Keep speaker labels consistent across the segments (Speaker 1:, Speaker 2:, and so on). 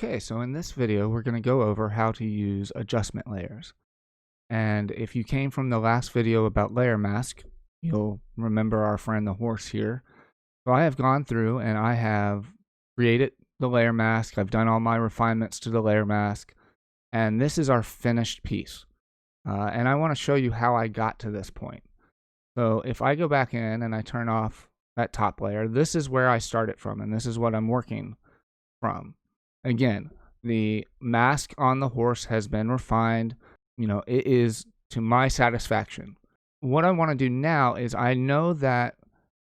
Speaker 1: Okay, so in this video, we're going to go over how to use adjustment layers. And if you came from the last video about layer mask, you'll remember our friend the horse here. So I have gone through and I have created the layer mask. I've done all my refinements to the layer mask. And this is our finished piece. And I want to show you how I got to this point. So if I go back in and I turn off that top layer, this is where I started from. And this is what I'm working from. Again, the mask on the horse has been refined. It is to my satisfaction. What I want to do now is I know that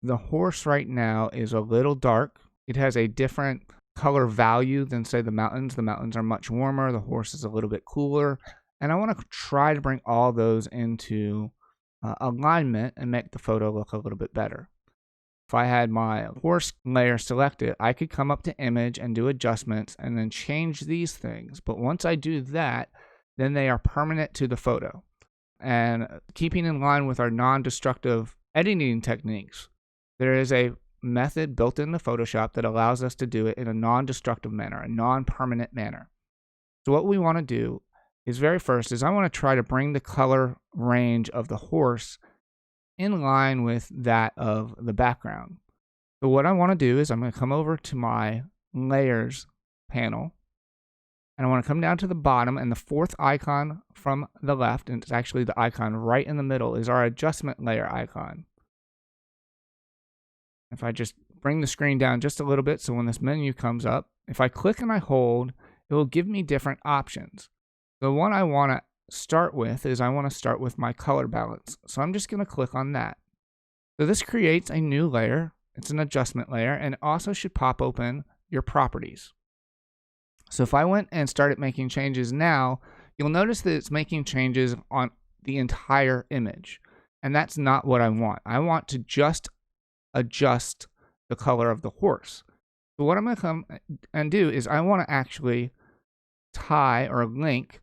Speaker 1: the horse right now is a little dark. It has a different color value than, say, the mountains. The mountains are much warmer. The horse is a little bit cooler. And I want to try to bring all those into alignment and make the photo look a little bit better. If I had my horse layer selected, I could come up to image and do adjustments and then change these things. But once I do that, then they are permanent to the photo. And keeping in line with our non-destructive editing techniques, there is a method built into Photoshop that allows us to do it in a non-destructive manner, a non-permanent manner. So what we want to do is I want to try to bring the color range of the horse in line with that of the background. So what I want to do is I'm going to come over to my layers panel, and I want to come down to the bottom, and the fourth icon from the left, and it's actually the icon right in the middle, is our adjustment layer icon. If I just bring the screen down just a little bit, so when this menu comes up, if I click and I hold, it will give me different options. The one I want to start with is I want to start with my color balance. So I'm just going to click on that. So this creates a new layer. It's an adjustment layer, and it also should pop open your properties. So if I went and started making changes now, you'll notice that it's making changes on the entire image. And that's not what I want. I want to just adjust the color of the horse. So what I'm going to come and do is I want to actually tie or link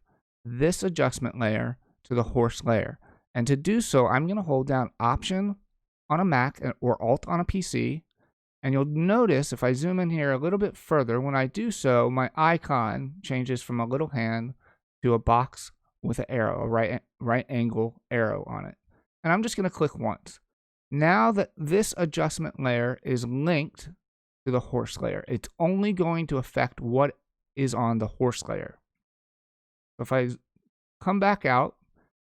Speaker 1: this adjustment layer to the horse layer. And to do so, I'm going to hold down Option on a Mac or Alt on a PC. And you'll notice if I zoom in here a little bit further, when I do so, my icon changes from a little hand to a box with an arrow, a right angle arrow on it. And I'm just going to click once. Now that this adjustment layer is linked to the horse layer, it's only going to affect what is on the horse layer. If I come back out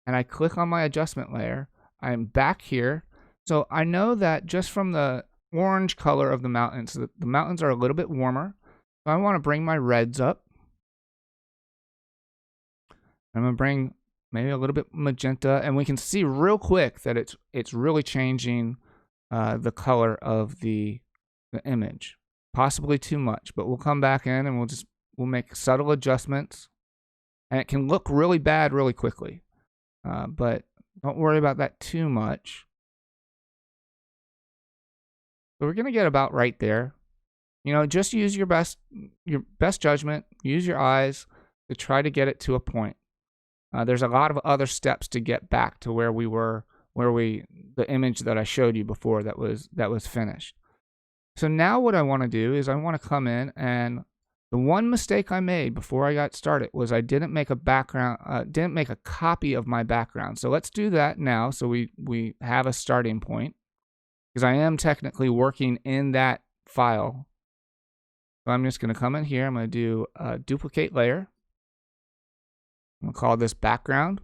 Speaker 1: and I click on my adjustment layer, I'm back here. So I know that just from the orange color of the mountains, the mountains are a little bit warmer. So I want to bring my reds up. I'm going to bring maybe a little bit magenta, and we can see real quick that it's really changing the color of the image. Possibly too much, but we'll come back in and we'll make subtle adjustments. And it can look really bad really quickly, but don't worry about that too much. So we're going to get about right there. Just use your best judgment. Use your eyes to try to get it to a point. There's a lot of other steps to get back to where we were, the image that I showed you before that was finished. So now what I want to do is I want to come in, and the one mistake I made before I got started was I didn't make a copy of my background. So let's do that now so we have a starting point, because I am technically working in that file. So I'm just going to come in here. I'm going to do a duplicate layer. I'm going to call this background.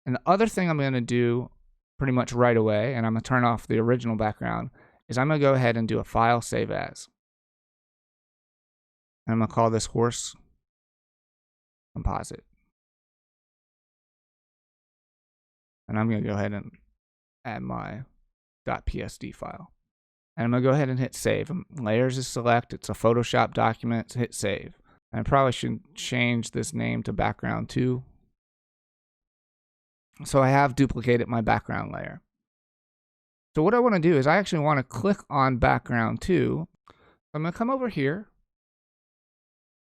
Speaker 1: And the other thing I'm going to do pretty much right away, and I'm going to turn off the original background, is I'm going to go ahead and do a file save as. And I'm going to call this horse composite. And I'm going to go ahead and add my .psd file. And I'm going to go ahead and hit save. Layers is select. It's a Photoshop document. So hit save. And I probably should change this name to background 2. So I have duplicated my background layer. So what I want to do is I actually want to click on background 2. I'm going to come over here.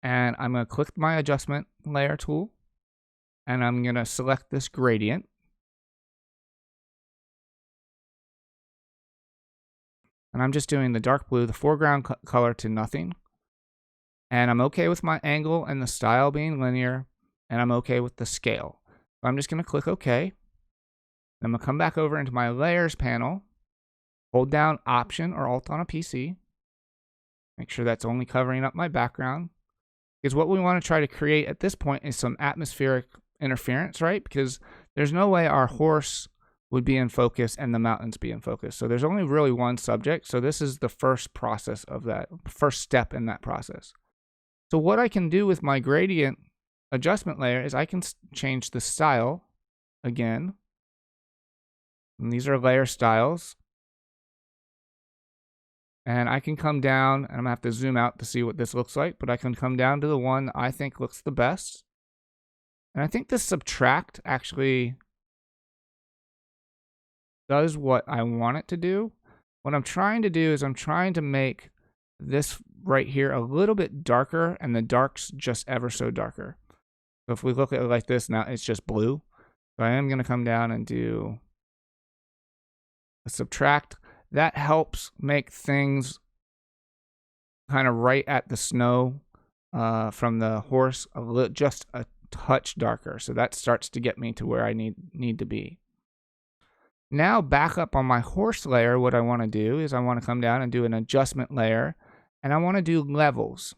Speaker 1: And I'm going to click my adjustment layer tool, and I'm going to select this gradient. And I'm just doing the dark blue, the foreground color to nothing. And I'm okay with my angle and the style being linear, and I'm okay with the scale. So I'm just going to click OK. I'm going to come back over into my layers panel, hold down Option or Alt on a PC. Make sure that's only covering up my background. Because what we want to try to create at this point is some atmospheric interference, right? Because there's no way our horse would be in focus and the mountains be in focus. So there's only really one subject. So this is the first process of that, first step in that process. So what I can do with my gradient adjustment layer is I can change the style again. And these are layer styles. And I can come down, and I'm going to have to zoom out to see what this looks like, but I can come down to the one that I think looks the best. And I think this subtract actually does what I want it to do. What I'm trying to do is I'm trying to make this right here a little bit darker, and the dark's just ever so darker. So if we look at it like this, now it's just blue. So I am going to come down and do a subtract. That helps make things kind of right at the snow from the horse just a touch darker. So that starts to get me to where I need to be. Now back up on my horse layer, what I want to do is I want to come down and do an adjustment layer, and I want to do levels.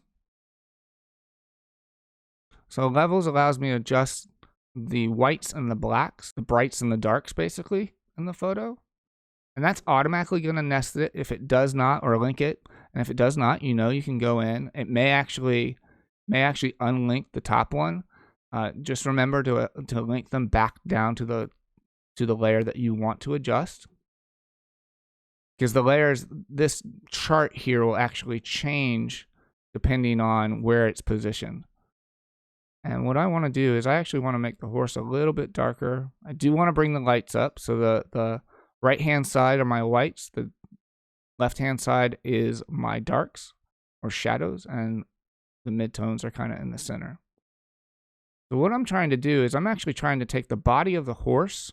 Speaker 1: So levels allows me to adjust the whites and the blacks, the brights and the darks basically in the photo. And that's automatically going to nest it if it does not, or link it. And if it does not, you can go in. It may actually unlink the top one. Just remember to link them back down to the layer that you want to adjust. Because the layers, this chart here will actually change depending on where it's positioned. And what I want to do is I actually want to make the horse a little bit darker. I do want to bring the lights up. So the right-hand side are my whites. The left-hand side is my darks or shadows. And the midtones are kind of in the center. So what I'm trying to do is I'm actually trying to take the body of the horse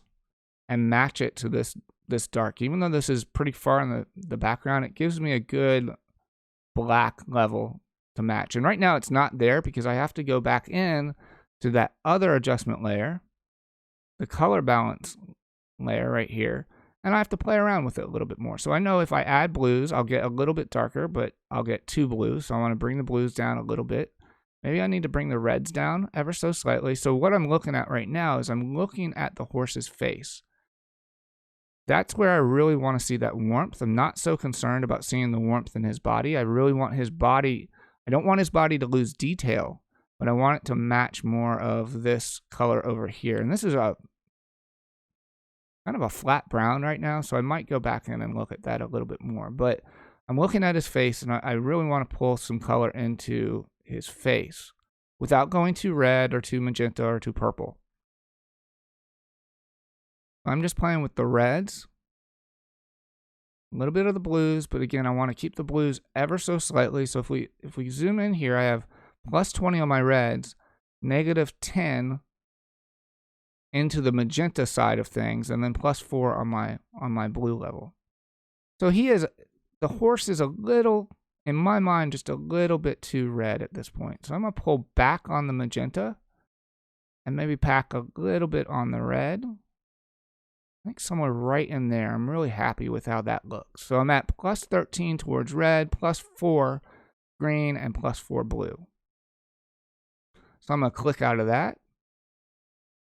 Speaker 1: and match it to this dark. Even though this is pretty far in the background, it gives me a good black level to match. And right now it's not there because I have to go back in to that other adjustment layer, the color balance layer right here, and I have to play around with it a little bit more. So I know if I add blues, I'll get a little bit darker, but I'll get 2 blues. So I want to bring the blues down a little bit. Maybe I need to bring the reds down ever so slightly. So what I'm looking at right now is I'm looking at the horse's face. That's where I really want to see that warmth. I'm not so concerned about seeing the warmth in his body. I really want his body, I don't want his body to lose detail, but I want it to match more of this color over here. And this is a kind of a flat brown right now, so I might go back in and look at that a little bit more. But I'm looking at his face, and I really want to pull some color into his face without going too red or too magenta or too purple. I'm just playing with the reds, a little bit of the blues, but again, I want to keep the blues ever so slightly. So if we zoom in here, I have plus 20 on my reds, negative 10 into the magenta side of things, and then plus 4 on my blue level. So the horse is a little, in my mind, just a little bit too red at this point. So I'm going to pull back on the magenta and maybe pack a little bit on the red. I think somewhere right in there. I'm really happy with how that looks. So I'm at plus 13 towards red, plus 4 green, and plus 4 blue. So I'm going to click out of that.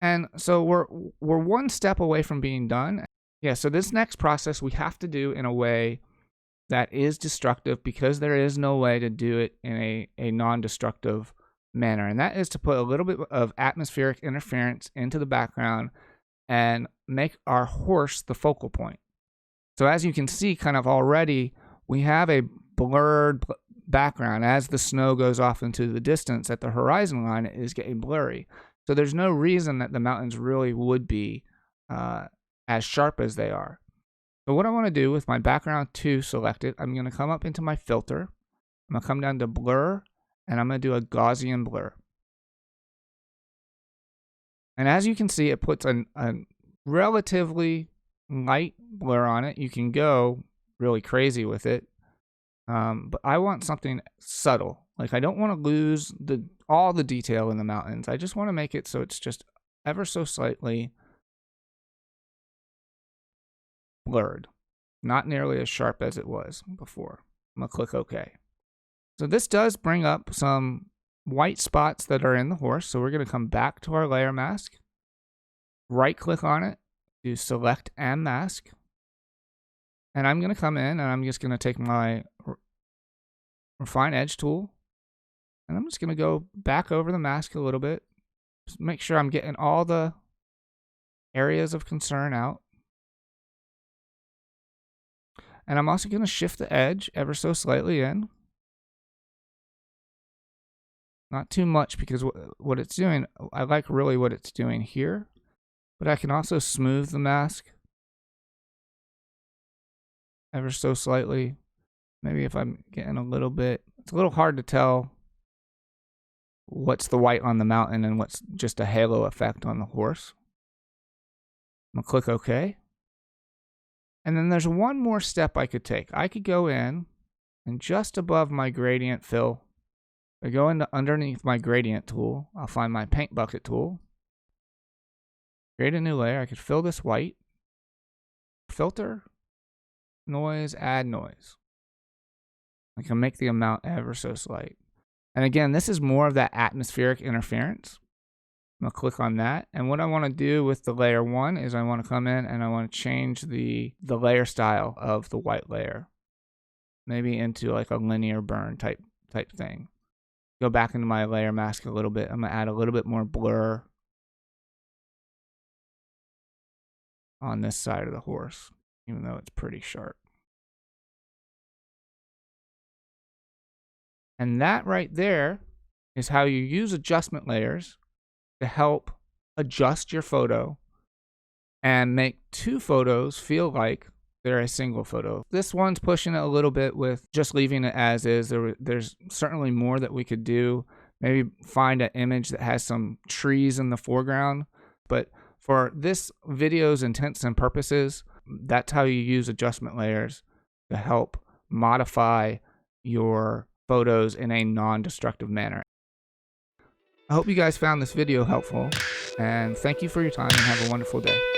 Speaker 1: And so we're one step away from being done. Yeah, so this next process we have to do in a way that is destructive, because there is no way to do it in a non-destructive manner. And that is to put a little bit of atmospheric interference into the background and make our horse the focal point. So as you can see, kind of already, we have a blurred background. As the snow goes off into the distance at the horizon line, it is getting blurry. So there's no reason that the mountains really would be as sharp as they are. So what I want to do with my background 2 selected, I'm going to come up into my filter. I'm going to come down to blur, and I'm going to do a Gaussian blur. And as you can see, it puts a relatively light blur on it. You can go really crazy with it. But I want something subtle. Like, I don't want to lose all the detail in the mountains. I just want to make it so it's just ever so slightly blurred. Not nearly as sharp as it was before. I'm going to click OK. So this does bring up some white spots that are in the horse. So we're going to come back to our layer mask, right click on it, do select and mask. And I'm going to come in and I'm just going to take my refine edge tool. And I'm just going to go back over the mask a little bit. Just make sure I'm getting all the areas of concern out. And I'm also going to shift the edge ever so slightly in. Not too much, because what it's doing, I like really what it's doing here. But I can also smooth the mask ever so slightly. Maybe if I'm getting a little bit, it's a little hard to tell what's the white on the mountain and what's just a halo effect on the horse. I'm gonna click OK. And then there's one more step I could take. I could go in and just above my gradient fill, I go into underneath my gradient tool. I'll find my paint bucket tool. Create a new layer. I could fill this white. Filter, noise, add noise. I can make the amount ever so slight. And again, this is more of that atmospheric interference. I'm going to click on that. And what I want to do with the layer 1 is I want to come in and I want to change the layer style of the white layer. Maybe into like a linear burn type thing. Go back into my layer mask a little bit. I'm going to add a little bit more blur on this side of the horse, even though it's pretty sharp. And that right there is how you use adjustment layers to help adjust your photo and make two photos feel like they're a single photo. This one's pushing it a little bit with just leaving it as is. There's certainly more that we could do. Maybe find an image that has some trees in the foreground. But for this video's intents and purposes, that's how you use adjustment layers to help modify your photos in a non-destructive manner. I hope you guys found this video helpful, and thank you for your time and have a wonderful day.